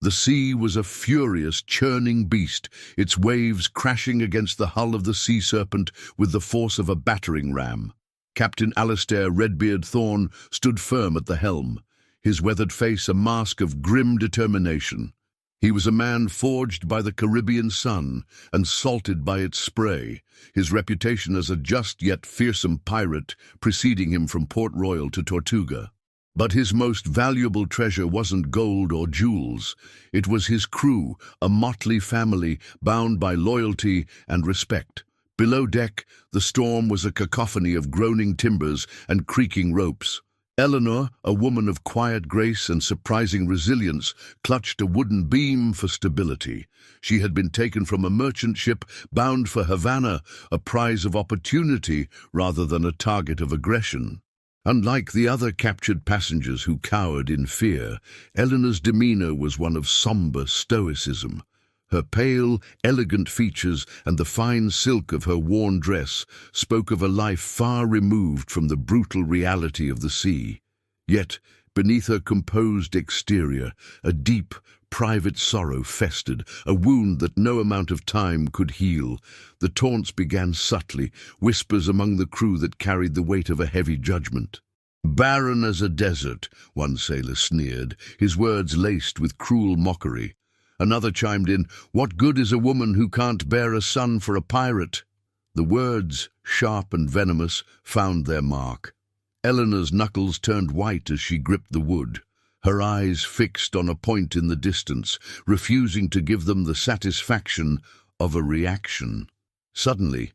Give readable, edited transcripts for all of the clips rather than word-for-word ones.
The sea was a furious, churning beast, its waves crashing against the hull of the sea serpent with the force of a battering ram. Captain Alistair Redbeard Thorne stood firm at the helm, his weathered face a mask of grim determination. He was a man forged by the Caribbean sun and salted by its spray, his reputation as a just yet fearsome pirate preceding him from Port Royal to Tortuga. But his most valuable treasure wasn't gold or jewels. It was his crew, a motley family bound by loyalty and respect. Below deck, the storm was a cacophony of groaning timbers and creaking ropes. Eleanor, a woman of quiet grace and surprising resilience, clutched a wooden beam for stability. She had been taken from a merchant ship bound for Havana, a prize of opportunity rather than a target of aggression. Unlike the other captured passengers who cowered in fear, Eleanor's demeanor was one of somber stoicism. Her pale, elegant features and the fine silk of her worn dress spoke of a life far removed from the brutal reality of the sea. Yet, beneath her composed exterior, a deep, private sorrow festered, a wound that no amount of time could heal. The taunts began subtly, whispers among the crew that carried the weight of a heavy judgment. "Barren as a desert," one sailor sneered, his words laced with cruel mockery. Another chimed in, "What good is a woman who can't bear a son for a pirate?" The words, sharp and venomous, found their mark. Eleanor's knuckles turned white as she gripped the wood, her eyes fixed on a point in the distance, refusing to give them the satisfaction of a reaction. Suddenly,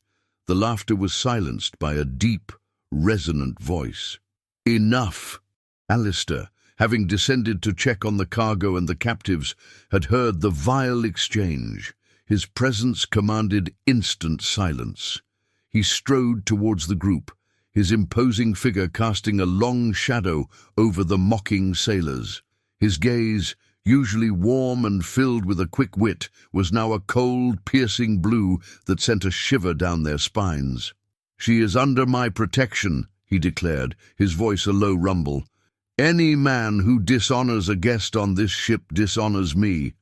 the laughter was silenced by a deep, resonant voice. "Enough!" Alistair, having descended to check on the cargo and the captives, had heard the vile exchange. His presence commanded instant silence. He strode towards the group, his imposing figure casting a long shadow over the mocking sailors. His gaze, usually warm and filled with a quick wit, was now a cold, piercing blue that sent a shiver down their spines. "She is under my protection," he declared, his voice a low rumble. "Any man who dishonors a guest on this ship dishonors me,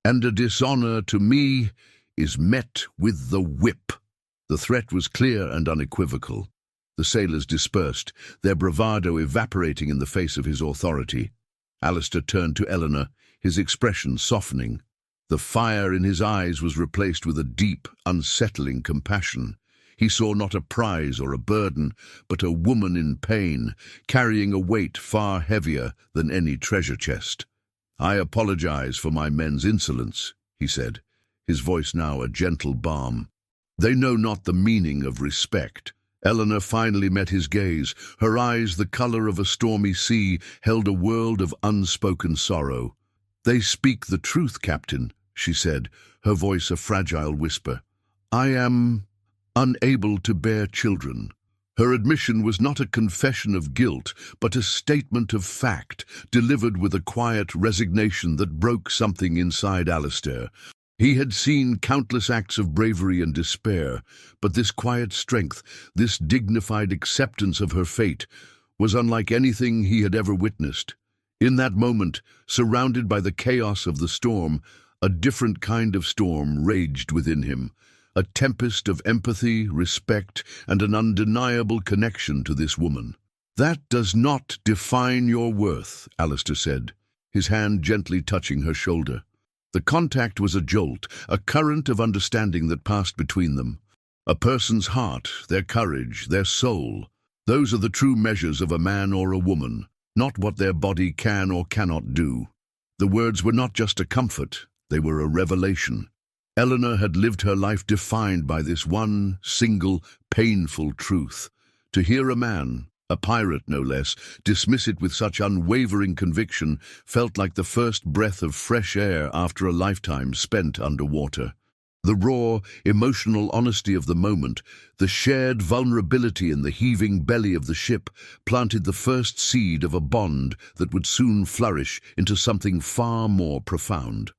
and a dishonor to me is met with the whip." The threat was clear and unequivocal. The sailors dispersed, their bravado evaporating in the face of his authority. Alistair turned to Eleanor, his expression softening. The fire in his eyes was replaced with a deep, unsettling compassion. He saw not a prize or a burden, but a woman in pain, carrying a weight far heavier than any treasure chest. "I apologize for my men's insolence," he said, his voice now a gentle balm. "They know not the meaning of respect." Eleanor finally met his gaze. Her eyes, the color of a stormy sea, held a world of unspoken sorrow. "They speak the truth, Captain," she said, her voice a fragile whisper. "I am unable to bear children." Her admission was not a confession of guilt, but a statement of fact, delivered with a quiet resignation that broke something inside Alistair. He had seen countless acts of bravery and despair, but this quiet strength, this dignified acceptance of her fate, was unlike anything he had ever witnessed. In that moment, surrounded by the chaos of the storm, a different kind of storm raged within him. A tempest of empathy, respect, and an undeniable connection to this woman. "That does not define your worth," Alistair said, his hand gently touching her shoulder. The contact was a jolt, a current of understanding that passed between them. A person's heart, their courage, their soul, those are the true measures of a man or a woman, not what their body can or cannot do. The words were not just a comfort, they were a revelation. Eleanor had lived her life defined by this one, single, painful truth. To hear a man, a pirate no less, dismiss it with such unwavering conviction felt like the first breath of fresh air after a lifetime spent underwater. The raw, emotional honesty of the moment, the shared vulnerability in the heaving belly of the ship, planted the first seed of a bond that would soon flourish into something far more profound.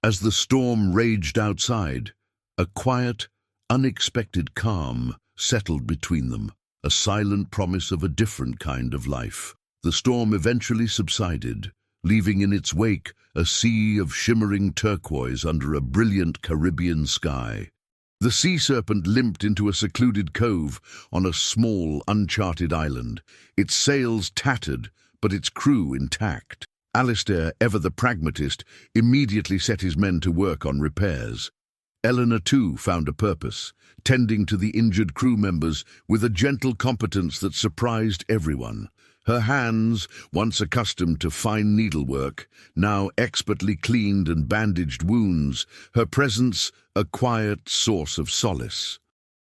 As the storm raged outside, a quiet, unexpected calm settled between them, a silent promise of a different kind of life. The storm eventually subsided, leaving in its wake a sea of shimmering turquoise under a brilliant Caribbean sky. The sea serpent limped into a secluded cove on a small, uncharted island, its sails tattered, but its crew intact. Alistair, ever the pragmatist, immediately set his men to work on repairs. Eleanor, too, found a purpose, tending to the injured crew members with a gentle competence that surprised everyone. Her hands, once accustomed to fine needlework, now expertly cleaned and bandaged wounds, her presence a quiet source of solace.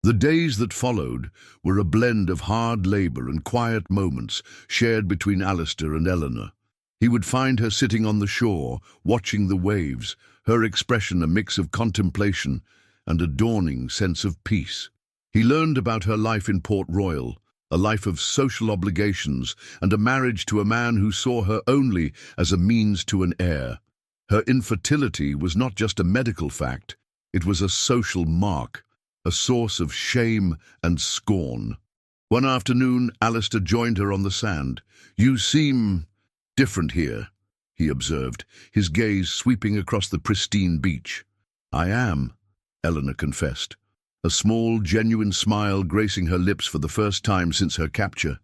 The days that followed were a blend of hard labor and quiet moments shared between Alistair and Eleanor. He would find her sitting on the shore, watching the waves, her expression a mix of contemplation and a dawning sense of peace. He learned about her life in Port Royal, a life of social obligations and a marriage to a man who saw her only as a means to an heir. Her infertility was not just a medical fact, it was a social mark, a source of shame and scorn. One afternoon, Alistair joined her on the sand. "You seem different here," he observed, his gaze sweeping across the pristine beach. "I am," Eleanor confessed, a small, genuine smile gracing her lips for the first time since her capture.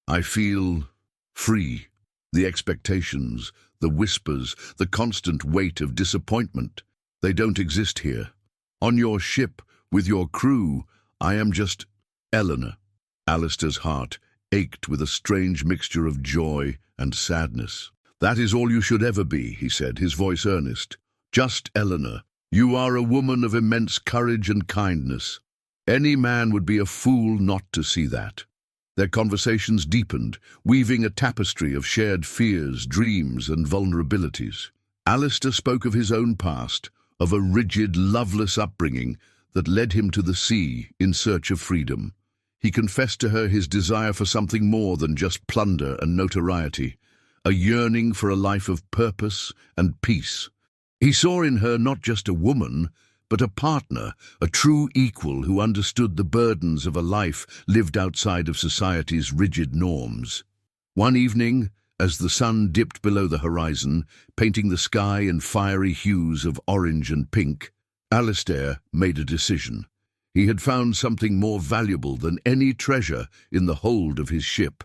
"I feel free. The expectations, the whispers, the constant weight of disappointment, they don't exist here. On your ship, with your crew, I am just Eleanor." Alistair's heart ached with a strange mixture of joy and sadness. "That is all you should ever be," he said, his voice earnest. "Just Eleanor. You are a woman of immense courage and kindness. Any man would be a fool not to see that." Their conversations deepened, weaving a tapestry of shared fears, dreams, and vulnerabilities. Alistair spoke of his own past, of a rigid, loveless upbringing that led him to the sea in search of freedom. He confessed to her his desire for something more than just plunder and notoriety, a yearning for a life of purpose and peace. He saw in her not just a woman, but a partner, a true equal who understood the burdens of a life lived outside of society's rigid norms. One evening, as the sun dipped below the horizon, painting the sky in fiery hues of orange and pink, Alistair made a decision. He had found something more valuable than any treasure in the hold of his ship.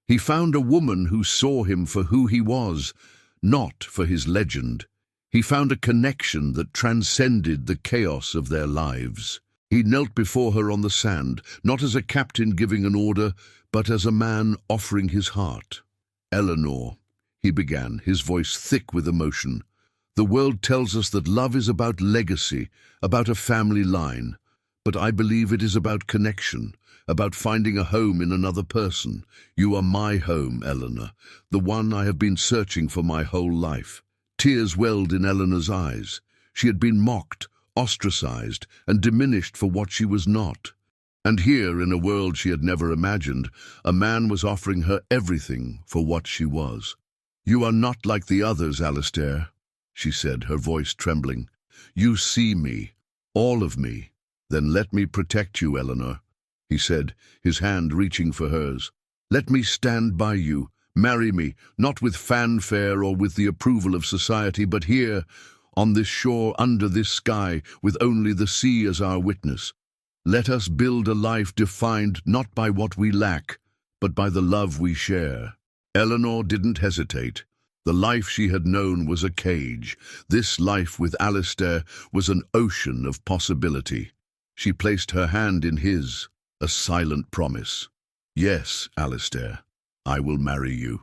He found a woman who saw him for who he was, not for his legend. He found a connection that transcended the chaos of their lives. He knelt before her on the sand, not as a captain giving an order, but as a man offering his heart. "Eleanor," he began, his voice thick with emotion, "the world tells us that love is about legacy, about a family line. But I believe it is about connection, about finding a home in another person. You are my home, Eleanor, the one I have been searching for my whole life." Tears welled in Eleanor's eyes. She had been mocked, ostracized, and diminished for what she was not. And here, in a world she had never imagined, a man was offering her everything for what she was. "You are not like the others, Alistair," she said, her voice trembling. "You see me, all of me." "Then let me protect you, Eleanor," he said, his hand reaching for hers. "Let me stand by you. Marry me, not with fanfare or with the approval of society, but here, on this shore, under this sky, with only the sea as our witness. Let us build a life defined not by what we lack, but by the love we share." Eleanor didn't hesitate. The life she had known was a cage. This life with Alistair was an ocean of possibility. She placed her hand in his, a silent promise. "Yes, Alistair, I will marry you."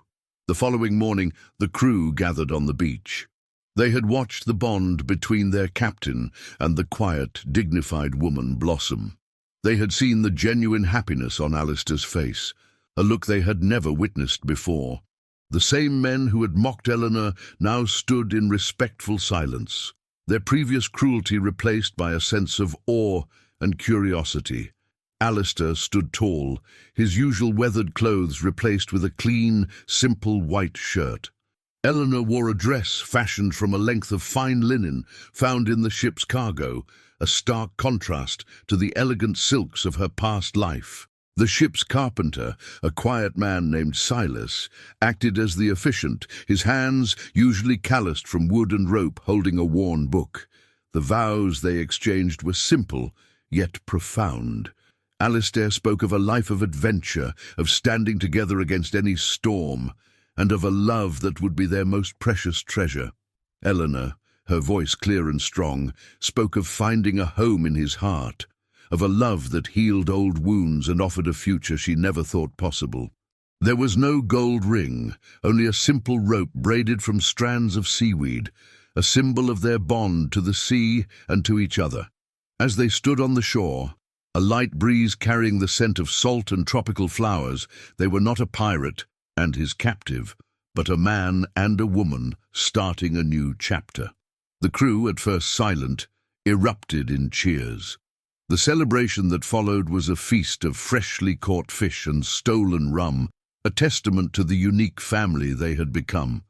The following morning, the crew gathered on the beach. They had watched the bond between their captain and the quiet, dignified woman blossom. They had seen the genuine happiness on Alistair's face, a look they had never witnessed before. The same men who had mocked Eleanor now stood in respectful silence, their previous cruelty replaced by a sense of awe and curiosity. Alistair stood tall, his usual weathered clothes replaced with a clean, simple white shirt. Eleanor wore a dress fashioned from a length of fine linen found in the ship's cargo, a stark contrast to the elegant silks of her past life. The ship's carpenter, a quiet man named Silas, acted as the officiant, his hands, usually calloused from wood and rope, holding a worn book. The vows they exchanged were simple, yet profound. Alistair spoke of a life of adventure, of standing together against any storm, and of a love that would be their most precious treasure. Eleanor, her voice clear and strong, spoke of finding a home in his heart, of a love that healed old wounds and offered a future she never thought possible. There was no gold ring, only a simple rope braided from strands of seaweed, a symbol of their bond to the sea and to each other. As they stood on the shore, a light breeze carrying the scent of salt and tropical flowers, they were not a pirate and his captive, but a man and a woman starting a new chapter. The crew, at first silent, erupted in cheers. The celebration that followed was a feast of freshly caught fish and stolen rum, a testament to the unique family they had become.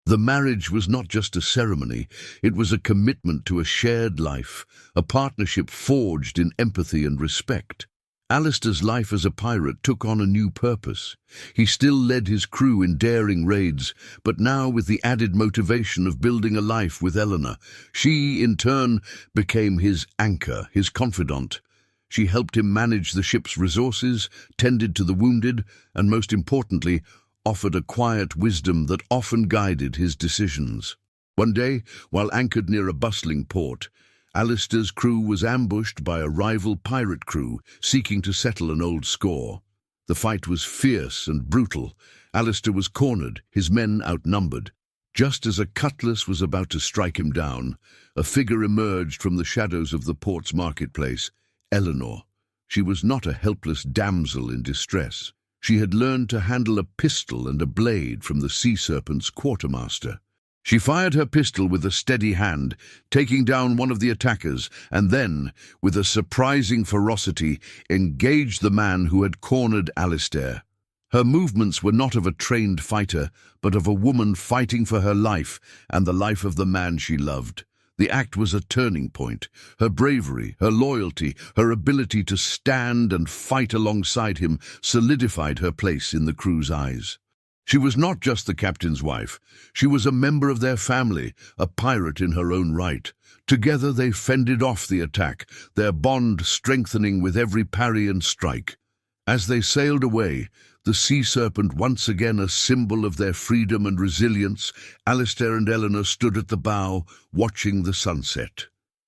The marriage was not just a ceremony, it was a commitment to a shared life, a partnership forged in empathy and respect. Alistair's life as a pirate took on a new purpose. He still led his crew in daring raids, but now with the added motivation of building a life with Eleanor. She, in turn, became his anchor, his confidant. She helped him manage the ship's resources, tended to the wounded, and most importantly, offered a quiet wisdom that often guided his decisions. One day, while anchored near a bustling port, Alistair's crew was ambushed by a rival pirate crew seeking to settle an old score. The fight was fierce and brutal. Alistair was cornered, his men outnumbered. Just as a cutlass was about to strike him down, a figure emerged from the shadows of the port's marketplace, Eleanor. She was not a helpless damsel in distress. She had learned to handle a pistol and a blade from the sea serpent's quartermaster. She fired her pistol with a steady hand, taking down one of the attackers, and then, with a surprising ferocity, engaged the man who had cornered Alistair. Her movements were not of a trained fighter, but of a woman fighting for her life and the life of the man she loved. The act was a turning point. Her bravery, her loyalty, her ability to stand and fight alongside him solidified her place in the crew's eyes. She was not just the captain's wife. She was a member of their family, a pirate in her own right. Together they fended off the attack, their bond strengthening with every parry and strike. As they sailed away, the sea serpent once again a symbol of their freedom and resilience, Alistair and Eleanor stood at the bow, watching the sunset.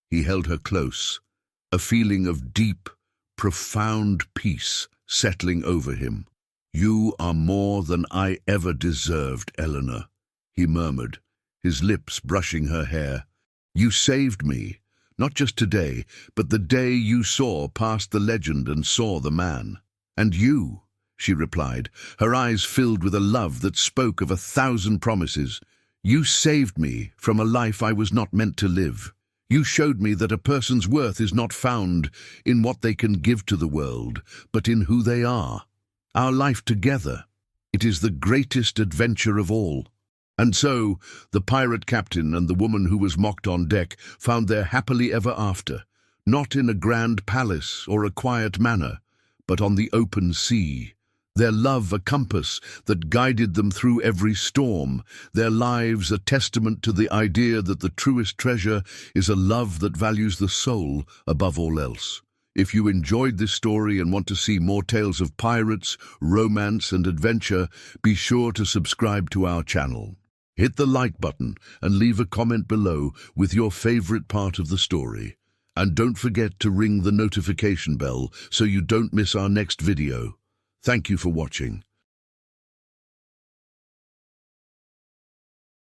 He held her close, a feeling of deep, profound peace settling over him. "You are more than I ever deserved, Eleanor," he murmured, his lips brushing her hair. "You saved me, not just today, but the day you saw past the legend and saw the man." "And you," she replied, her eyes filled with a love that spoke of 1,000 promises. "You saved me from a life I was not meant to live. You showed me that a person's worth is not found in what they can give to the world, but in who they are. Our life together, it is the greatest adventure of all." And so, the pirate captain and the woman who was mocked on deck found their happily ever after, not in a grand palace or a quiet manor, but on the open sea. Their love a compass that guided them through every storm, their lives a testament to the idea that the truest treasure is a love that values the soul above all else. If you enjoyed this story and want to see more tales of pirates, romance and adventure, be sure to subscribe to our channel. Hit the like button and leave a comment below with your favorite part of the story. And don't forget to ring the notification bell so you don't miss our next video. Thank you for watching.